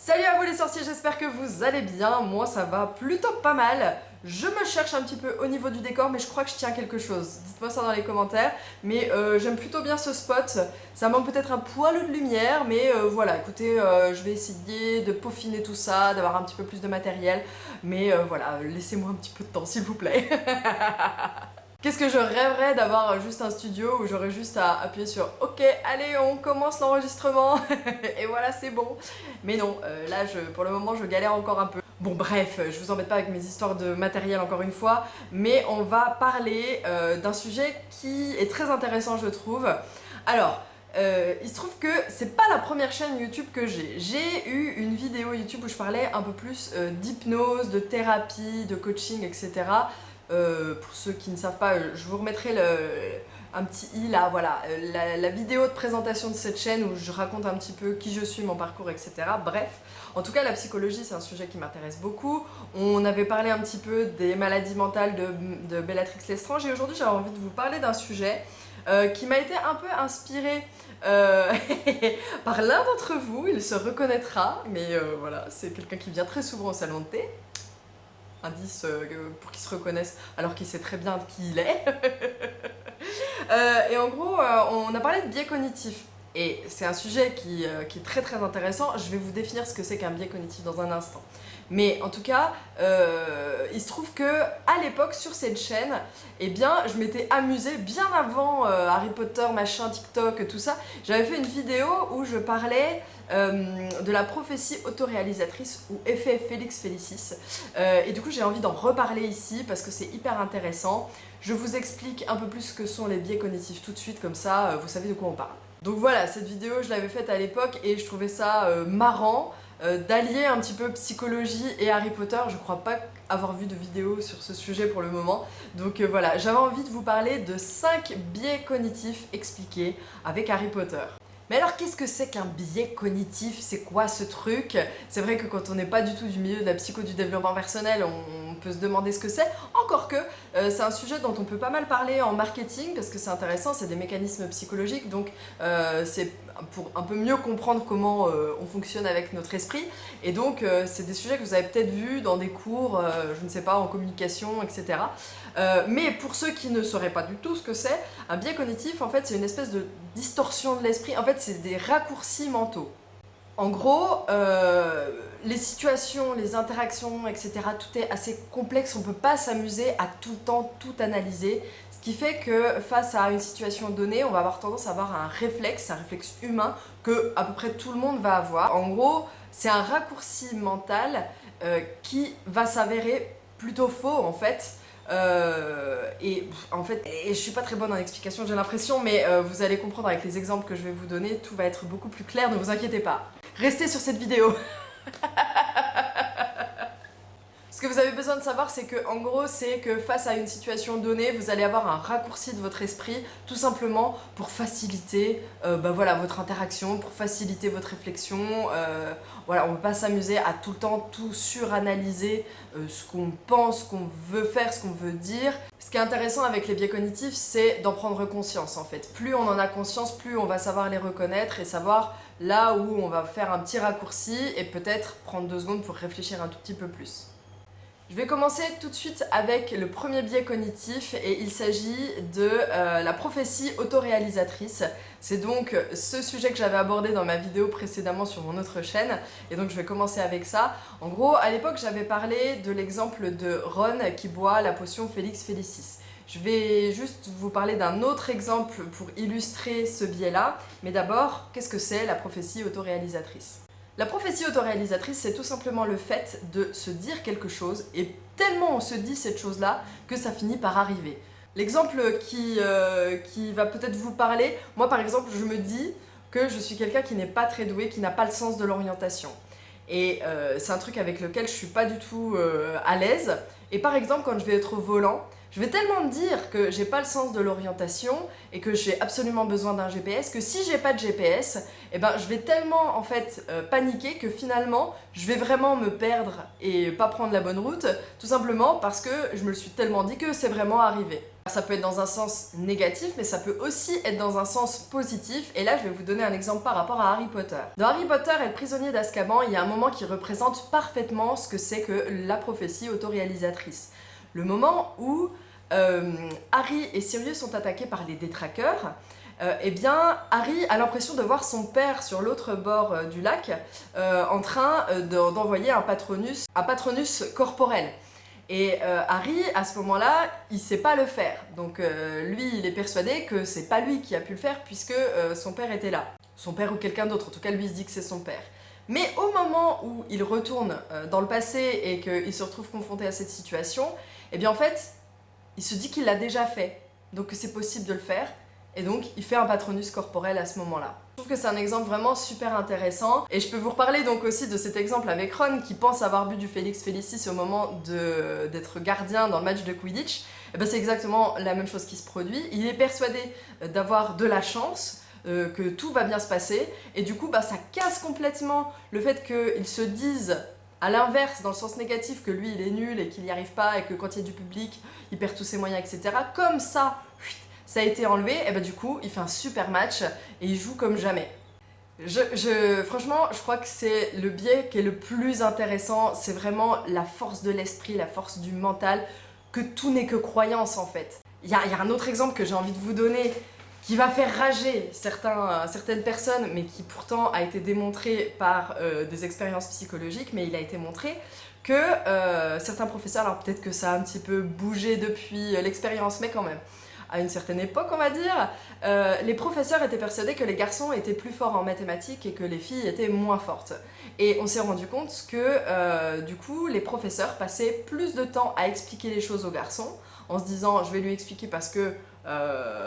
Salut à vous les sorciers, j'espère que vous allez bien, moi ça va plutôt pas mal. Je me cherche un petit peu au niveau du décor mais je crois que je tiens quelque chose. Dites-moi ça dans les commentaires, mais j'aime plutôt bien ce spot. Ça manque peut-être un poil de lumière, mais voilà, écoutez, je vais essayer de peaufiner tout ça, d'avoir un petit peu plus de matériel. Mais voilà, laissez-moi un petit peu de temps s'il vous plaît. Qu'est-ce que je rêverais d'avoir juste un studio où j'aurais juste à appuyer sur OK, allez, on commence l'enregistrement et voilà, c'est bon. Mais non, là, pour le moment, je galère encore un peu. Bon, bref, je vous embête pas avec mes histoires de matériel encore une fois, mais on va parler d'un sujet qui est très intéressant, je trouve. Alors, il se trouve que c'est pas la première chaîne YouTube que j'ai. J'ai eu une vidéo YouTube où je parlais un peu plus d'hypnose, de thérapie, de coaching, etc. Pour ceux qui ne savent pas, je vous remettrai un petit i là, voilà, la vidéo de présentation de cette chaîne où je raconte un petit peu qui je suis, mon parcours, etc. Bref, en tout cas la psychologie c'est un sujet qui m'intéresse beaucoup. On avait parlé un petit peu des maladies mentales de Bellatrix Lestrange et aujourd'hui j'avais envie de vous parler d'un sujet qui m'a été un peu inspiré par l'un d'entre vous, il se reconnaîtra, mais voilà, c'est quelqu'un qui vient très souvent au salon de thé. Indice pour qu'il se reconnaisse alors qu'il sait très bien qui il est. Et en gros, on a parlé de biais cognitifs. Et c'est un sujet qui est très très intéressant. Je vais vous définir ce que c'est qu'un biais cognitif dans un instant. Mais en tout cas, il se trouve que à l'époque sur cette chaîne, eh bien, je m'étais amusée bien avant Harry Potter, machin, TikTok, tout ça. J'avais fait une vidéo où je parlais de la prophétie autoréalisatrice ou effet Félix Félicis. Et du coup, j'ai envie d'en reparler ici parce que c'est hyper intéressant. Je vous explique un peu plus ce que sont les biais cognitifs tout de suite, comme ça, vous savez de quoi on parle. Donc voilà, cette vidéo, je l'avais faite à l'époque et je trouvais ça marrant. D'allier un petit peu psychologie et Harry Potter. Je crois pas avoir vu de vidéo sur ce sujet pour le moment. Donc voilà, j'avais envie de vous parler de 5 biais cognitifs expliqués avec Harry Potter. Mais alors qu'est-ce que c'est qu'un biais cognitif? C'est quoi ce truc? C'est vrai que quand on n'est pas du tout du milieu de la psycho du développement personnel, on peut se demander ce que c'est. Encore que c'est un sujet dont on peut pas mal parler en marketing parce que c'est intéressant, c'est des mécanismes psychologiques. Donc c'est pour un peu mieux comprendre comment on fonctionne avec notre esprit. Et donc c'est des sujets que vous avez peut-être vus dans des cours, je ne sais pas, en communication, etc. Mais pour ceux qui ne sauraient pas du tout ce que c'est, un biais cognitif, en fait, c'est une espèce de distorsion de l'esprit. En fait, c'est des raccourcis mentaux. En gros, les situations, les interactions, etc., tout est assez complexe. On ne peut pas s'amuser à tout le temps tout analyser. Ce qui fait que face à une situation donnée, on va avoir tendance à avoir un réflexe humain que à peu près tout le monde va avoir. En gros, c'est un raccourci mental qui va s'avérer plutôt faux en fait. Et je suis pas très bonne en explication, j'ai l'impression, mais vous allez comprendre avec les exemples que je vais vous donner, tout va être beaucoup plus clair, ne vous inquiétez pas. Restez sur cette vidéo. Ce que vous avez besoin de savoir, c'est que, en gros, c'est que face à une situation donnée, vous allez avoir un raccourci de votre esprit, tout simplement pour faciliter voilà, votre interaction, pour faciliter votre réflexion. Voilà, on ne peut pas s'amuser à tout le temps tout suranalyser ce qu'on pense, ce qu'on veut faire, ce qu'on veut dire. Ce qui est intéressant avec les biais cognitifs, c'est d'en prendre conscience en fait. Plus on en a conscience, plus on va savoir les reconnaître et savoir là où on va faire un petit raccourci et peut-être prendre 2 secondes pour réfléchir un tout petit peu plus. Je vais commencer tout de suite avec le premier biais cognitif et il s'agit de la prophétie autoréalisatrice. C'est donc ce sujet que j'avais abordé dans ma vidéo précédemment sur mon autre chaîne et donc je vais commencer avec ça. En gros, à l'époque, j'avais parlé de l'exemple de Ron qui boit la potion Félix Félicis. Je vais juste vous parler d'un autre exemple pour illustrer ce biais-là, mais d'abord, qu'est-ce que c'est la prophétie autoréalisatrice ? La prophétie autoréalisatrice, c'est tout simplement le fait de se dire quelque chose et tellement on se dit cette chose-là que ça finit par arriver. L'exemple qui va peut-être vous parler, moi par exemple, je me dis que je suis quelqu'un qui n'est pas très doué, qui n'a pas le sens de l'orientation. Et c'est un truc avec lequel je suis pas du tout à l'aise. Et par exemple, quand je vais être au volant, Je vais tellement me dire que j'ai pas le sens de l'orientation et que j'ai absolument besoin d'un GPS que si j'ai pas de GPS, eh ben, je vais tellement en fait paniquer que finalement je vais vraiment me perdre et pas prendre la bonne route, tout simplement parce que je me le suis tellement dit que c'est vraiment arrivé. Ça peut être dans un sens négatif, mais ça peut aussi être dans un sens positif. Et là, je vais vous donner un exemple par rapport à Harry Potter. Dans Harry Potter et le prisonnier d'Azkaban, il y a un moment qui représente parfaitement ce que c'est que la prophétie autoréalisatrice. Le moment où Harry et Sirius sont attaqués par les détraqueurs, eh bien, Harry a l'impression de voir son père sur l'autre bord du lac en train d'envoyer un patronus corporel. Et Harry, à ce moment-là, il sait pas le faire. Donc lui, il est persuadé que c'est pas lui qui a pu le faire puisque son père était là. Son père ou quelqu'un d'autre, en tout cas lui il se dit que c'est son père. Mais au moment où il retourne dans le passé et qu'il se retrouve confronté à cette situation, eh bien en fait, il se dit qu'il l'a déjà fait. Donc que c'est possible de le faire. Et donc, il fait un patronus corporel à ce moment-là. Je trouve que c'est un exemple vraiment super intéressant. Et je peux vous reparler donc aussi de cet exemple avec Ron qui pense avoir bu du Félix Felicis au moment d'être gardien dans le match de Quidditch. Et ben c'est exactement la même chose qui se produit. Il est persuadé d'avoir de la chance, que tout va bien se passer. Et du coup, bah, ça casse complètement le fait qu'il se dise à l'inverse, dans le sens négatif, que lui il est nul et qu'il n'y arrive pas et que quand il y a du public, il perd tous ses moyens, etc. Comme ça a été enlevé, et bah du coup, il fait un super match et il joue comme jamais. Franchement, je crois que c'est le biais qui est le plus intéressant, c'est vraiment la force de l'esprit, la force du mental, que tout n'est que croyance en fait. Il y a un autre exemple que j'ai envie de vous donner, qui va faire rager certaines personnes, mais qui pourtant a été démontré par des expériences psychologiques, mais il a été montré que certains professeurs, alors peut-être que ça a un petit peu bougé depuis l'expérience, mais quand même, à une certaine époque, on va dire, les professeurs étaient persuadés que les garçons étaient plus forts en mathématiques et que les filles étaient moins fortes. Et on s'est rendu compte que, du coup, les professeurs passaient plus de temps à expliquer les choses aux garçons, en se disant « je vais lui expliquer parce que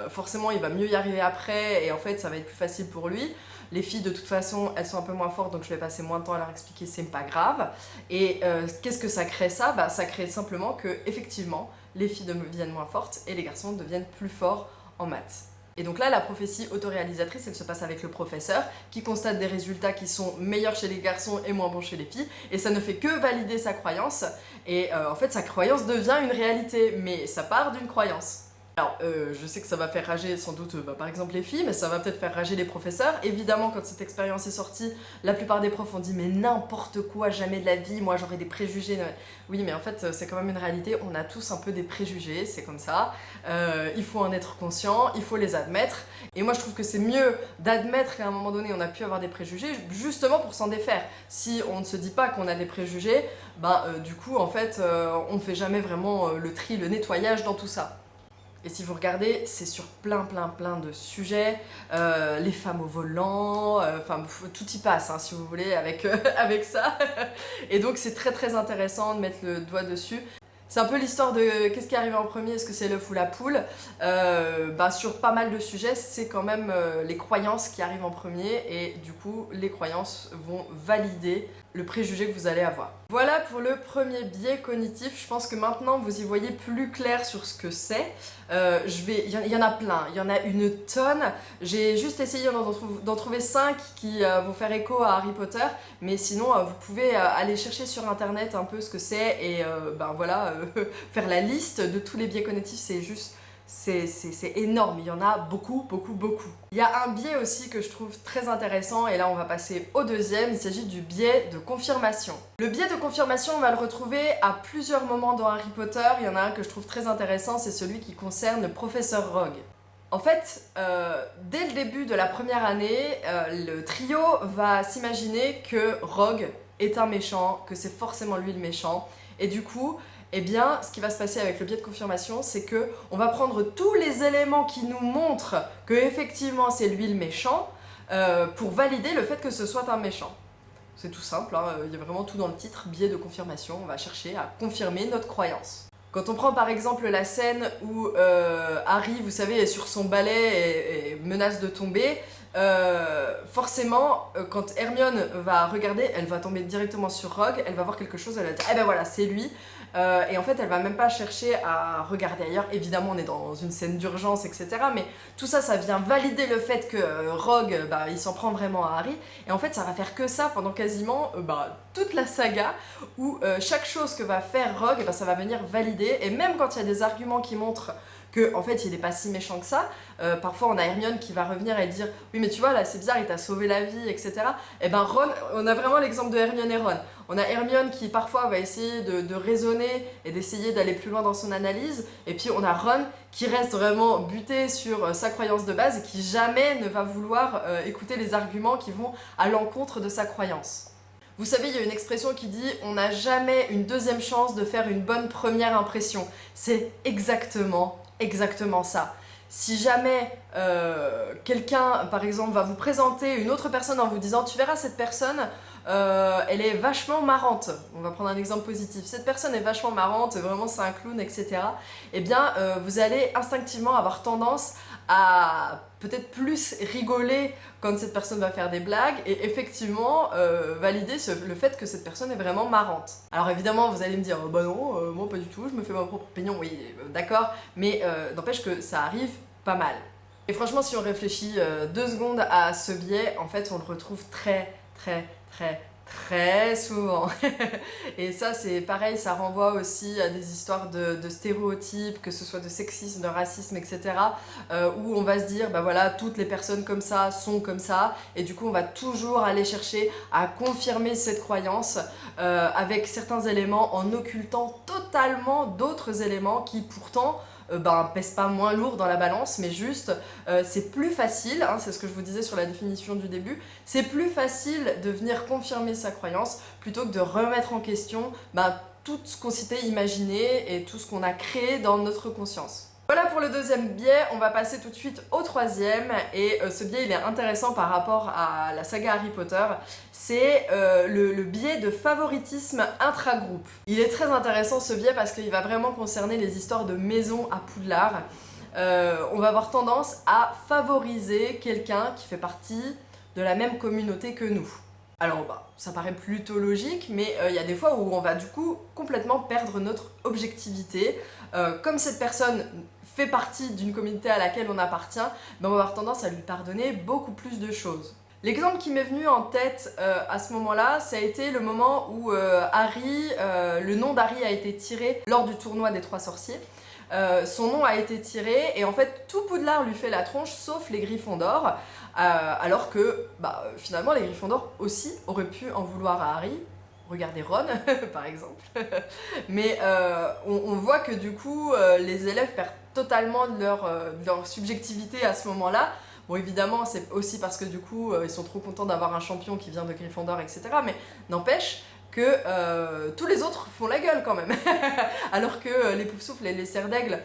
forcément il va mieux y arriver après et en fait ça va être plus facile pour lui. Les filles de toute façon elles sont un peu moins fortes donc je vais passer moins de temps à leur expliquer, c'est pas grave. » Et qu'est-ce que ça crée ça? Bah, ça crée simplement que effectivement les filles deviennent moins fortes et les garçons deviennent plus forts en maths. Et donc là, la prophétie autoréalisatrice, elle se passe avec le professeur qui constate des résultats qui sont meilleurs chez les garçons et moins bons chez les filles, et ça ne fait que valider sa croyance, et en fait sa croyance devient une réalité, mais ça part d'une croyance. Alors, je sais que ça va faire rager sans doute par exemple les filles, mais ça va peut-être faire rager les professeurs. Évidemment, quand cette expérience est sortie, la plupart des profs ont dit « mais n'importe quoi, jamais de la vie, moi j'aurais des préjugés ». Oui, mais en fait, c'est quand même une réalité, on a tous un peu des préjugés, c'est comme ça. Il faut en être conscient, il faut les admettre. Et moi je trouve que c'est mieux d'admettre qu'à un moment donné on a pu avoir des préjugés, justement pour s'en défaire. Si on ne se dit pas qu'on a des préjugés, du coup en fait on ne fait jamais vraiment le tri, le nettoyage dans tout ça. Et si vous regardez, c'est sur plein de sujets, les femmes au volant, enfin tout y passe hein, si vous voulez avec, avec ça. Et donc c'est très intéressant de mettre le doigt dessus. C'est un peu l'histoire de qu'est-ce qui est arrivé en premier, est-ce que c'est l'œuf ou la poule? Sur pas mal de sujets, c'est quand même les croyances qui arrivent en premier et du coup, les croyances vont valider le préjugé que vous allez avoir. Voilà pour le premier biais cognitif, je pense que maintenant vous y voyez plus clair sur ce que c'est. Il y en a plein, il y en a une tonne. J'ai juste essayé d'en trouver 5 qui vont faire écho à Harry Potter, mais sinon vous pouvez aller chercher sur internet un peu ce que c'est et faire la liste de tous les biais cognitifs, c'est juste... C'est énorme, il y en a beaucoup. Il y a un biais aussi que je trouve très intéressant et là on va passer au deuxième, il s'agit du biais de confirmation. Le biais de confirmation, on va le retrouver à plusieurs moments dans Harry Potter, il y en a un que je trouve très intéressant, c'est celui qui concerne le professeur Rogue. En fait, dès le début de la première année, le trio va s'imaginer que Rogue est un méchant, que c'est forcément lui le méchant, et du coup, eh bien, ce qui va se passer avec le biais de confirmation, c'est que on va prendre tous les éléments qui nous montrent que effectivement c'est lui le méchant pour valider le fait que ce soit un méchant. C'est tout simple, hein, il y a vraiment tout dans le titre, biais de confirmation, on va chercher à confirmer notre croyance. Quand on prend par exemple la scène où Harry, vous savez, est sur son balai et menace de tomber, forcément, quand Hermione va regarder, elle va tomber directement sur Rogue, elle va voir quelque chose, elle va dire eh ben voilà, c'est lui. Et en fait, elle va même pas chercher à regarder ailleurs. Évidemment, on est dans une scène d'urgence, etc. Mais tout ça, ça vient valider le fait que Rogue, il s'en prend vraiment à Harry. Et en fait, ça va faire que ça pendant quasiment toute la saga, où chaque chose que va faire Rogue, ça va venir valider. Et même quand il y a des arguments qui montrent que en fait il est pas si méchant que ça. Parfois on a Hermione qui va revenir et dire oui mais tu vois là c'est bizarre, il t'a sauvé la vie, etc. Et ben Ron, on a vraiment l'exemple de Hermione et Ron. On a Hermione qui parfois va essayer de raisonner et d'essayer d'aller plus loin dans son analyse, et puis on a Ron qui reste vraiment buté sur sa croyance de base et qui jamais ne va vouloir écouter les arguments qui vont à l'encontre de sa croyance. Vous savez, il y a une expression qui dit « on n'a jamais une deuxième chance de faire une bonne première impression ». C'est exactement ça. Si jamais quelqu'un, par exemple, va vous présenter une autre personne en vous disant « tu verras cette personne, elle est vachement marrante », on va prendre un exemple positif, cette personne est vachement marrante, vraiment c'est un clown, etc. Eh bien, vous allez instinctivement avoir tendance à peut-être plus rigoler quand cette personne va faire des blagues et effectivement valider le fait que cette personne est vraiment marrante. Alors évidemment vous allez me dire bah non, moi pas du tout, je me fais ma propre opinion, oui d'accord, mais n'empêche que ça arrive pas mal. Et franchement si on réfléchit 2 secondes à ce biais, en fait on le retrouve très souvent. Et ça c'est pareil, ça renvoie aussi à des histoires de stéréotypes, que ce soit de sexisme, de racisme, etc. Où on va se dire, bah voilà, toutes les personnes comme ça sont comme ça, et du coup on va toujours aller chercher à confirmer cette croyance avec certains éléments en occultant totalement d'autres éléments qui pourtant pèse pas moins lourd dans la balance, mais juste c'est plus facile, hein, c'est ce que je vous disais sur la définition du début, c'est plus facile de venir confirmer sa croyance plutôt que de remettre en question tout ce qu'on s'était imaginé et tout ce qu'on a créé dans notre conscience. Voilà pour le deuxième biais, on va passer tout de suite au troisième, et ce biais il est intéressant par rapport à la saga Harry Potter, c'est le biais de favoritisme intragroupe. Il est très intéressant ce biais parce qu'il va vraiment concerner les histoires de maison à Poudlard. On va avoir tendance à favoriser quelqu'un qui fait partie de la même communauté que nous. Alors ça paraît plutôt logique, mais il y a des fois où on va du coup complètement perdre notre objectivité. Comme cette personne fait partie d'une communauté à laquelle on appartient, on va avoir tendance à lui pardonner beaucoup plus de choses. L'exemple qui m'est venu en tête à ce moment-là, ça a été le moment où le nom d'Harry a été tiré lors du tournoi des 3 sorciers. Son nom a été tiré et en fait tout Poudlard lui fait la tronche sauf les Gryffondor, alors que finalement les Gryffondor aussi auraient pu en vouloir à Harry. Regardez Ron par exemple. Mais on voit que du coup les élèves perdent totalement de leur subjectivité à ce moment-là. Bon évidemment c'est aussi parce que du coup ils sont trop contents d'avoir un champion qui vient de Gryffondor, etc. Mais n'empêche que tous les autres font la gueule quand même. Alors que les Poufsouffles et les Serres d'Aigle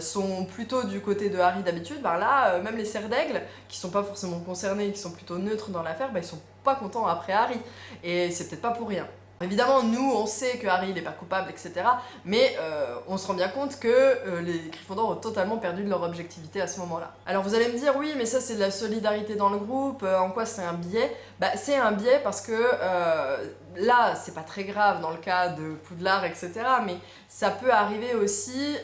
sont plutôt du côté de Harry d'habitude, là même les Serres d'Aigle, qui sont pas forcément concernés, qui sont plutôt neutres dans l'affaire, ils sont pas contents après Harry. Et c'est peut-être pas pour rien. Évidemment, nous, on sait que Harry n'est pas coupable, etc. Mais on se rend bien compte que les Gryffondors ont totalement perdu de leur objectivité à ce moment-là. Alors vous allez me dire, oui, mais ça c'est de la solidarité dans le groupe, en quoi c'est un biais? C'est un biais parce que là, c'est pas très grave dans le cas de Poudlard, etc. Mais ça peut arriver aussi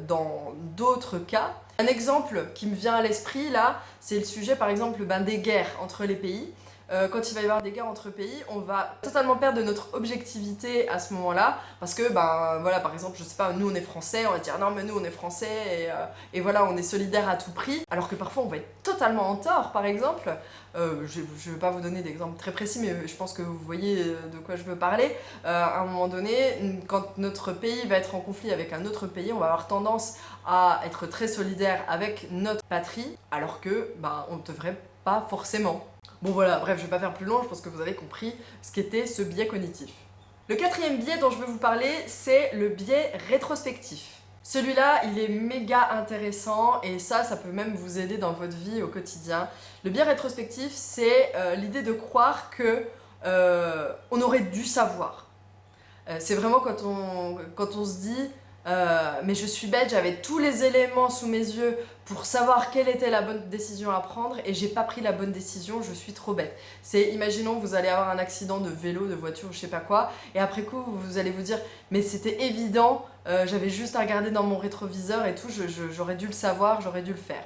dans d'autres cas. Un exemple qui me vient à l'esprit là, c'est le sujet par exemple des guerres entre les pays. Quand il va y avoir des guerres entre pays, on va totalement perdre de notre objectivité à ce moment-là, parce que, voilà, par exemple, je sais pas, nous on est français, on va dire non mais nous on est français, et voilà, on est solidaire à tout prix, alors que parfois on va être totalement en tort, par exemple. Je vais pas vous donner d'exemple très précis, mais je pense que vous voyez de quoi je veux parler. À un moment donné, quand notre pays va être en conflit avec un autre pays, on va avoir tendance à être très solidaire avec notre patrie, alors que, on ne devrait pas forcément. Bon voilà, bref, je vais pas faire plus long, je pense que vous avez compris ce qu'était ce biais cognitif. Le quatrième biais dont je veux vous parler, c'est le biais rétrospectif. Celui-là, il est méga intéressant et ça peut même vous aider dans votre vie au quotidien. Le biais rétrospectif, c'est l'idée de croire que on aurait dû savoir. C'est vraiment quand on se dit Mais je suis bête, j'avais tous les éléments sous mes yeux pour savoir quelle était la bonne décision à prendre et j'ai pas pris la bonne décision, je suis trop bête. C'est, imaginons vous allez avoir un accident de vélo, de voiture, je sais pas quoi, et après coup vous allez vous dire mais c'était évident, j'avais juste à regarder dans mon rétroviseur et tout, j'aurais dû le savoir, j'aurais dû le faire.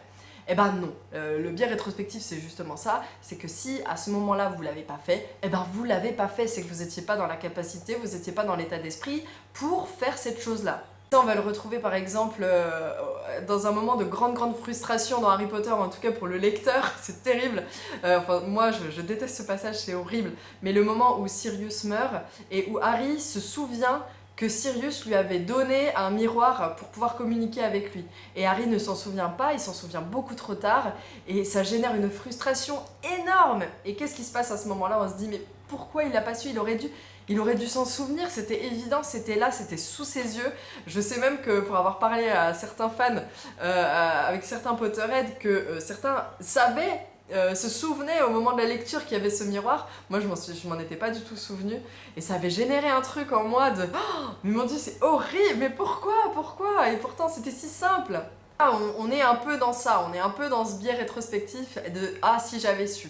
Eh ben non, le biais rétrospectif c'est justement ça, c'est que si à ce moment-là vous l'avez pas fait, eh ben vous l'avez pas fait, c'est que vous étiez pas dans la capacité, vous étiez pas dans l'état d'esprit pour faire cette chose-là. Ça, on va le retrouver par exemple dans un moment de grande frustration dans Harry Potter, en tout cas pour le lecteur, c'est terrible. Enfin, moi je déteste ce passage, c'est horrible, mais le moment où Sirius meurt et où Harry se souvient que Sirius lui avait donné un miroir pour pouvoir communiquer avec lui. Et Harry ne s'en souvient pas, il s'en souvient beaucoup trop tard, et ça génère une frustration énorme. Et qu'est-ce qui se passe à ce moment-là? On se dit, mais pourquoi il l'a pas su? Il aurait dû s'en souvenir, c'était évident, c'était là, c'était sous ses yeux. Je sais même que pour avoir parlé à certains fans, avec certains Potterheads, que certains savaient, se souvenaient au moment de la lecture qu'il y avait ce miroir. Moi je m'en étais pas du tout souvenu et ça avait généré un truc en moi de oh, mais mon dieu c'est horrible, mais pourquoi et pourtant c'était si simple. On est un peu dans ça, on est un peu dans ce biais rétrospectif de ah si j'avais su.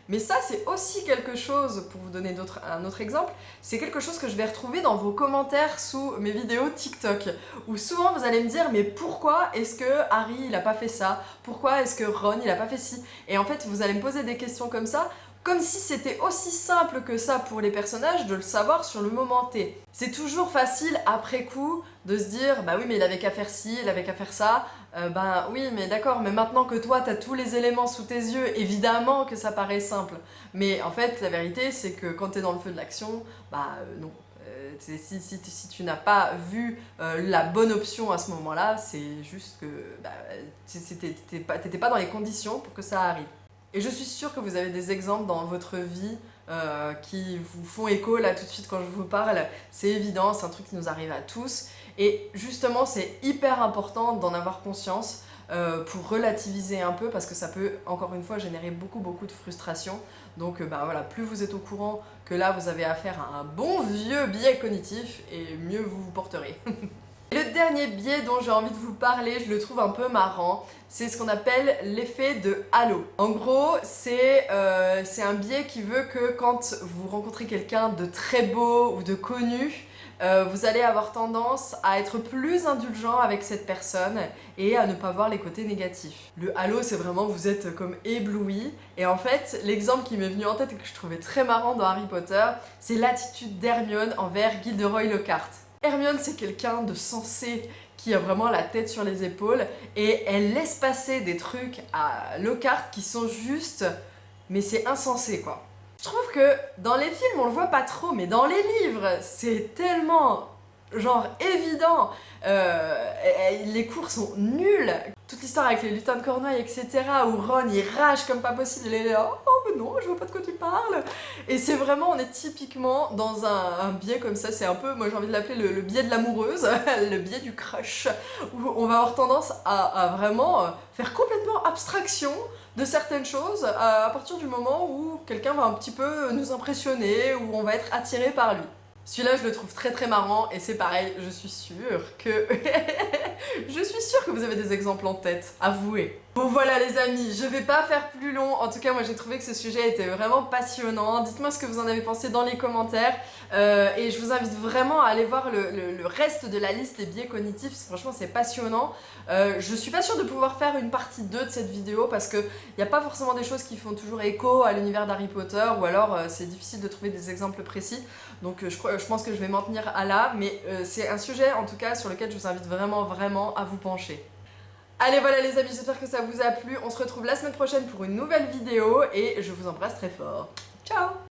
Mais ça, c'est aussi quelque chose, pour vous donner un autre exemple, c'est quelque chose que je vais retrouver dans vos commentaires sous mes vidéos TikTok, où souvent vous allez me dire mais pourquoi est-ce que Harry il a pas fait ça? Pourquoi est-ce que Ron il a pas fait ci? Et en fait vous allez me poser des questions comme ça, comme si c'était aussi simple que ça pour les personnages de le savoir sur le moment T. C'est toujours facile après coup de se dire bah oui mais il avait qu'à faire ci, il avait qu'à faire ça, bah oui mais d'accord, mais maintenant que toi t'as tous les éléments sous tes yeux, évidemment que ça paraît simple. Mais en fait la vérité c'est que quand t'es dans le feu de l'action, bah non. Si tu n'as pas vu la bonne option à ce moment-là, c'est juste que bah, t'étais pas dans les conditions pour que ça arrive. Et je suis sûre que vous avez des exemples dans votre vie qui vous font écho là tout de suite quand je vous parle. C'est évident, c'est un truc qui nous arrive à tous. Et justement, c'est hyper important d'en avoir conscience pour relativiser un peu parce que ça peut, encore une fois, générer beaucoup de frustration. Donc bah, voilà, plus vous êtes au courant que là, vous avez affaire à un bon vieux biais cognitif et mieux vous vous porterez. Le dernier biais dont j'ai envie de vous parler, je le trouve un peu marrant, c'est ce qu'on appelle l'effet de halo. En gros, c'est un biais qui veut que quand vous rencontrez quelqu'un de très beau ou de connu, vous allez avoir tendance à être plus indulgent avec cette personne et à ne pas voir les côtés négatifs. Le halo, c'est vraiment vous êtes comme ébloui. Et en fait, l'exemple qui m'est venu en tête et que je trouvais très marrant dans Harry Potter, c'est l'attitude d'Hermione envers Gilderoy Lockhart. Hermione, c'est quelqu'un de sensé qui a vraiment la tête sur les épaules et elle laisse passer des trucs à Lockhart qui sont juste... mais c'est insensé quoi. Je trouve que dans les films on le voit pas trop, mais dans les livres c'est tellement genre évident. Les cours sont nuls. Toute l'histoire avec les lutins de Cornouailles, etc. où Ron il rage comme pas possible, il est là, oh mais non, je vois pas de quoi tu parles. Et c'est vraiment, on est typiquement dans un biais comme ça, c'est un peu, moi j'ai envie de l'appeler le biais de l'amoureuse, le biais du crush, où on va avoir tendance à vraiment faire complètement abstraction de certaines choses à partir du moment où quelqu'un va un petit peu nous impressionner, où on va être attiré par lui. Celui-là, je le trouve très marrant et c'est pareil, je suis sûre que... je suis sûre que vous avez des exemples en tête, avouez. Bon voilà les amis, je vais pas faire plus long, en tout cas moi j'ai trouvé que ce sujet était vraiment passionnant. Dites-moi ce que vous en avez pensé dans les commentaires et je vous invite vraiment à aller voir le reste de la liste des biais cognitifs, franchement c'est passionnant. Je suis pas sûre de pouvoir faire une partie 2 de cette vidéo parce qu'il n'y a pas forcément des choses qui font toujours écho à l'univers d'Harry Potter ou alors c'est difficile de trouver des exemples précis. Donc je pense que je vais m'en tenir à là, mais c'est un sujet en tout cas sur lequel je vous invite vraiment à vous pencher. Allez voilà les amis, j'espère que ça vous a plu, on se retrouve la semaine prochaine pour une nouvelle vidéo et je vous embrasse très fort. Ciao!